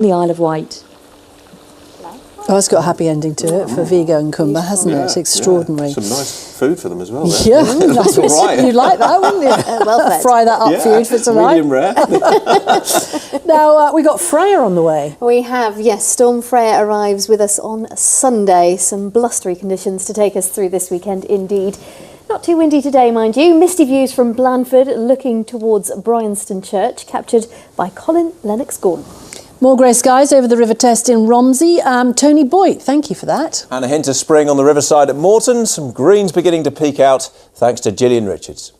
the Isle of Wight. Oh, it's got a happy ending to it for Vigo and Cumber, hasn't it? It's extraordinary. Some nice food for them as well. Yeah, that's right. You'd like that, wouldn't you? Well fed. Fry that up for you for tonight. Medium rare. Now, we got Freya on the way. We have, yes, Storm Freya arrives with us on Sunday. Some blustery conditions to take us through this weekend indeed. Not too windy today, mind you. Misty views from Blandford looking towards Bryanston Church, captured by Colin Lennox-Gordon. More grey skies over the River Test in Romsey. Tony Boyd, thank you for that. And a hint of spring on the riverside at Moreton. Some greens beginning to peek out thanks to Gillian Richards.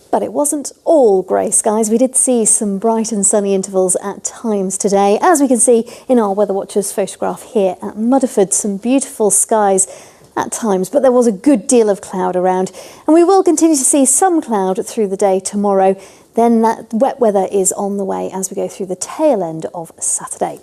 But it wasn't all grey skies. We did see some bright and sunny intervals at times today. As we can see in our Weather Watchers photograph here at Mudderford, some beautiful skies at times, but there was a good deal of cloud around. And we will continue to see some cloud through the day tomorrow. Then that wet weather is on the way as we go through the tail end of Saturday.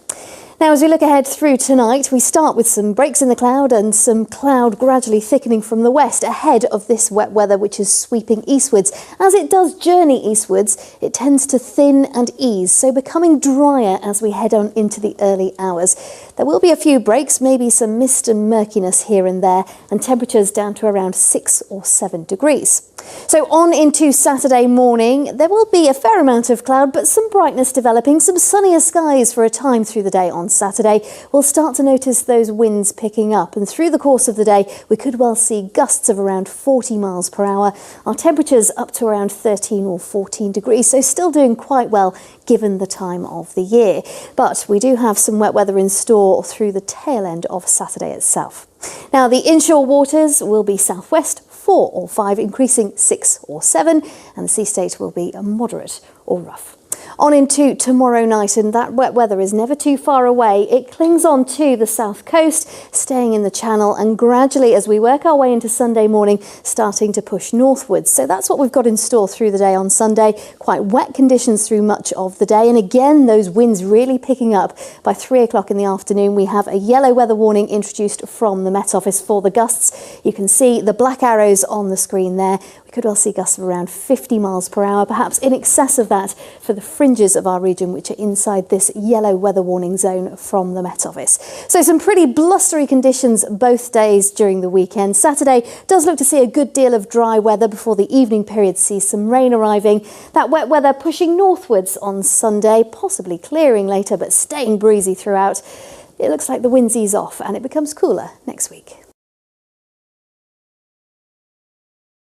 Now, as we look ahead through tonight, we start with some breaks in the cloud and some cloud gradually thickening from the west ahead of this wet weather, which is sweeping eastwards. As it does journey eastwards, it tends to thin and ease, so becoming drier as we head on into the early hours. There will be a few breaks, maybe some mist and murkiness here and there, and temperatures down to around 6 or 7 degrees. So on into Saturday morning, there will be a fair amount of cloud, but some brightness developing, some sunnier skies for a time through the day on Saturday. We'll start to notice those winds picking up, and through the course of the day, we could well see gusts of around 40 miles per hour. Our temperatures up to around 13 or 14 degrees, so still doing quite well given the time of the year. But we do have some wet weather in store through the tail end of Saturday itself. Now, the inshore waters will be southwest 4 or 5, increasing 6 or 7, and the sea state will be a moderate or rough. On into tomorrow night, and that wet weather is never too far away. It clings on to the south coast, staying in the channel, and gradually as we work our way into Sunday morning, starting to push northwards. So that's what we've got in store through the day on Sunday. Quite wet conditions through much of the day, and again those winds really picking up. By 3 o'clock in the afternoon, we have a yellow weather warning introduced from the Met Office for the gusts. You can see the black arrows on the screen there. We could well see gusts of around 50 miles per hour, perhaps in excess of that for the fringes of our region, which are inside this yellow weather warning zone from the Met Office. So some pretty blustery conditions both days during the weekend. Saturday does look to see a good deal of dry weather before the evening period sees some rain arriving. That wet weather pushing northwards on Sunday, possibly clearing later, but staying breezy throughout. It looks like the winds ease off and it becomes cooler next week.